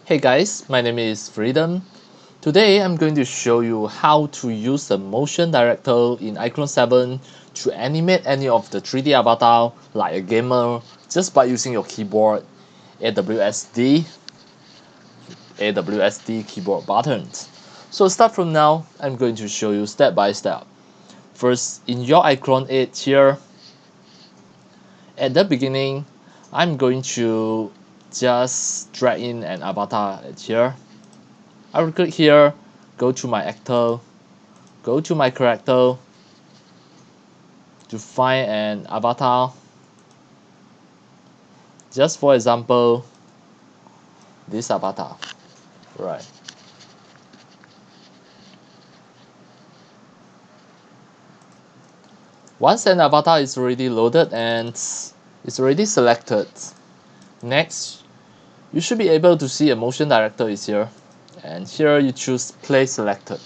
Hey guys, my name is Freedom. Today I'm going to show you how to use the motion director in iClone 7 to animate any of the 3D avatar like a gamer just by using your keyboard, AWSD keyboard buttons. So start from now, I'm going to show you step by step. First, in your iClone 8 here, at the beginning, I'm going to just drag in an avatar at here. I will click here, go to my actor, go to my character to find an avatar. Just for example, this avatar. Right. Once an avatar is already loaded and it's already selected, next you should be able to see a motion director is here. And here you choose play selected.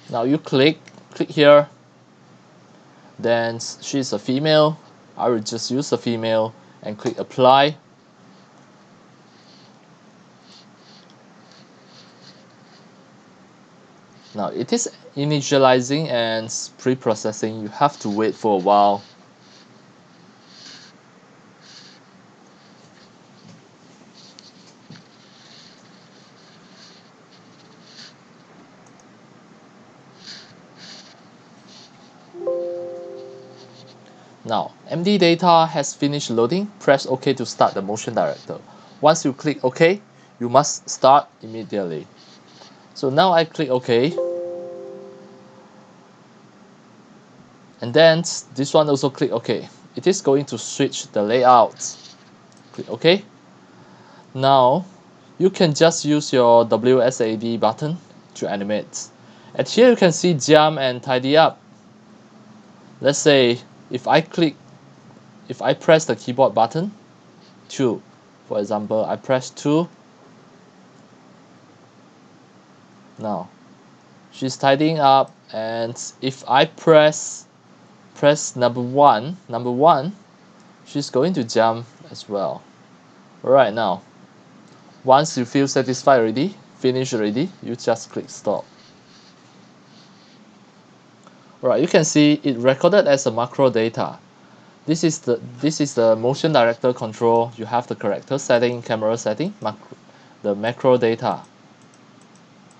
Now you click here. Then she's a female. I will just use a female and click apply. Now it is initializing and pre-processing. You have to wait for a while. Now MD data has finished loading. Press OK to start the motion director. Once you click OK, you must start immediately. So now I click OK. And then this one also click OK. It is going to switch the layout. Click OK. Now you can just use your WSAD button to animate. And here you can see jump and tidy up. Let's say if I press the keyboard button 2, for example, I press 2. Now she's tidying up, and if I press number one, she's going to jump as well. Alright, now once you feel satisfied already, finished already, you just click stop. Alright, you can see it recorded as a macro data. This is the motion director control. You have the character setting, camera setting, the macro data.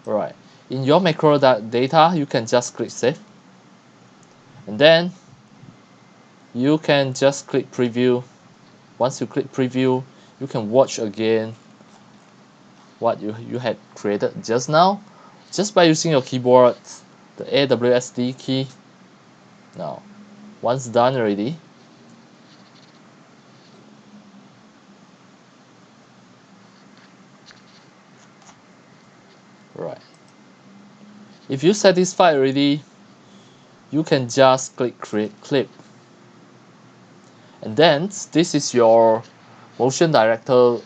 Alright, in your macro data, you can just click save. And then you can just click preview. Once you click preview, you can watch again what you had created just now, just by using your keyboard, the AWSD key. Now, once done already, right. If you satisfied already, you can just click create clip. And then this is your motion director.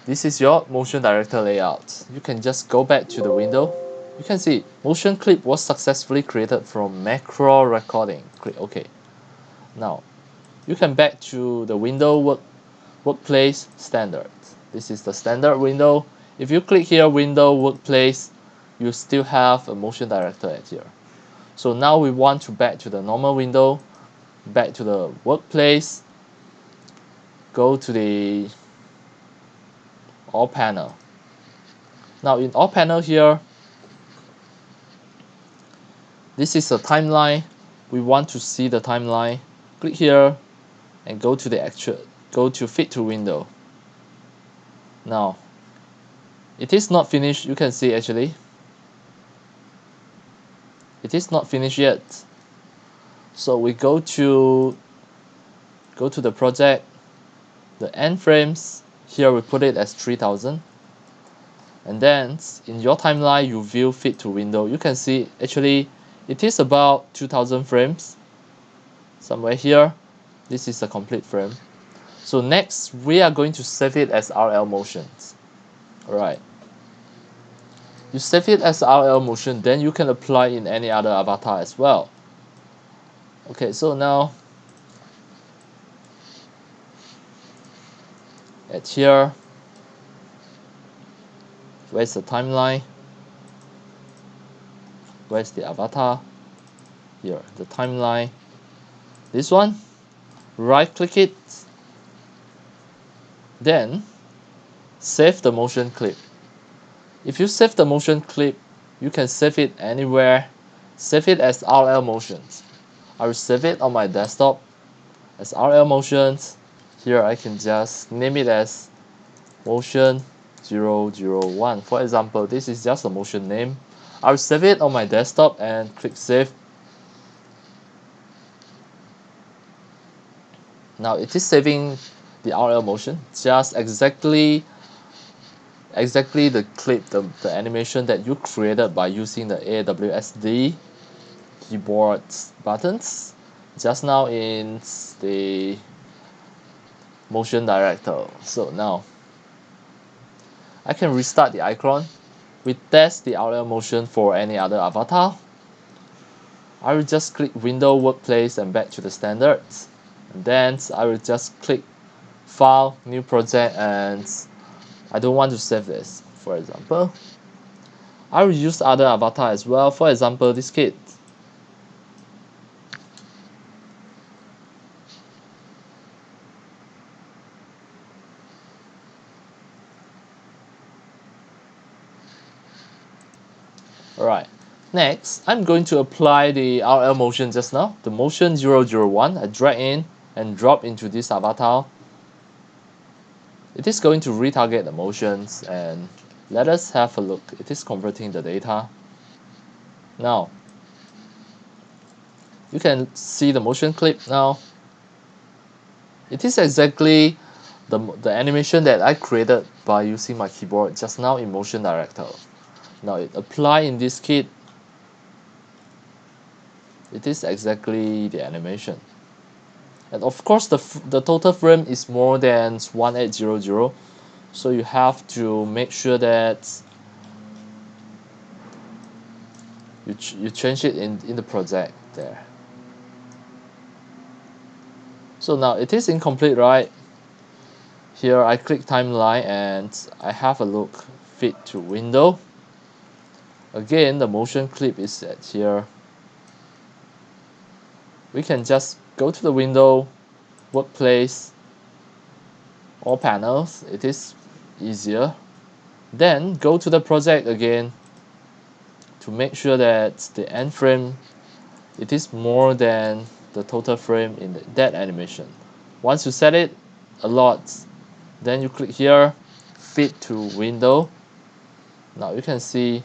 This is your motion director layout. You can just go back to the window. You can see motion clip was successfully created from macro recording. Click OK. Now you can back to the window workplace standard. This is the standard window. If you click here window workplace, you still have a motion director at here. So now we want to back to the normal window, back to the workplace, go to the all panel. Now in all panel here, this is a timeline. We want to see the timeline. Click here and go to fit to window. Now it is not finished. You can see actually it is not finished yet. So we go to the project, the end frames. Here we put it as 3000. And then in your timeline, you view fit to window. You can see actually it is about 2000 frames. Somewhere here, this is a complete frame. So next, we are going to save it as rlMotion. Alright. You save it as rlMotion, then you can apply in any other avatar as well. Okay, so now at here, Where's the timeline? Where's the avatar? Here, the timeline. This one, right click it, then save the motion clip. If you save the motion clip, you can save it anywhere. Save it as rlMotion. I will save it on my desktop as rlMotion. Here I can just name it as motion 001. For example, this is just a motion name. I will save it on my desktop and click save. Now it is saving the rlMotion, just exactly the clip, the animation that you created by using the WSAD keyboard buttons just now in the motion director. So now I can restart the iClone. We test the rlMotion for any other avatar. I will just click Window, Workplace, and back to the standards. And then I will just click File, New Project, and I don't want to save this, for example. I will use other avatar as well, for example, this kid. Alright, next I'm going to apply the rlMotion just now, the motion 001. I drag in and drop into this avatar. It is going to retarget the motions, and let us have a look. It is converting the data. Now you can see the motion clip now. It is exactly the animation that I created by using my keyboard just now in Motion Director. Now it apply in this kit. It is exactly the animation. And of course the total frame is more than 1800, so you have to make sure that you change it in the project there. So now it is incomplete, right? Here I click timeline and I have a look, fit to window. Again, the motion clip is at here. We can just go to the window, workplace, or panels. It is easier. Then go to the project again to make sure that the end frame, it is more than the total frame in that animation. Once you set it a lot, then you click here, fit to window. Now you can see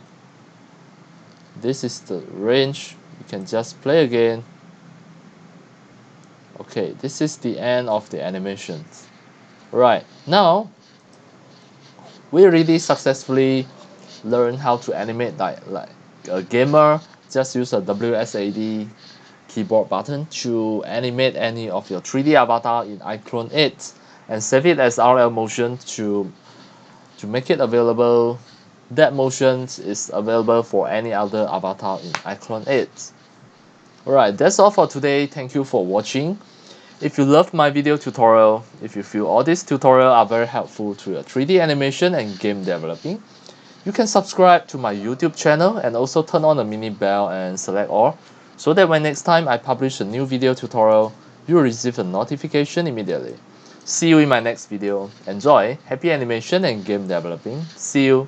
this is the range. You can just play again. Okay, this is the end of the animation. Right, now we really successfully learned how to animate like a gamer. Just use a WSAD keyboard button to animate any of your 3D avatar in iClone 8 and save it as rlMotion to make it available. That motion is available for any other avatar in iClone 8. Alright, that's all for today. Thank you for watching. If you loved my video tutorial, if you feel all these tutorials are very helpful to your 3D animation and game developing, you can subscribe to my YouTube channel and also turn on the mini bell and select all, so that when next time I publish a new video tutorial, you will receive a notification immediately. See you in my next video. Enjoy, happy animation and game developing. See you.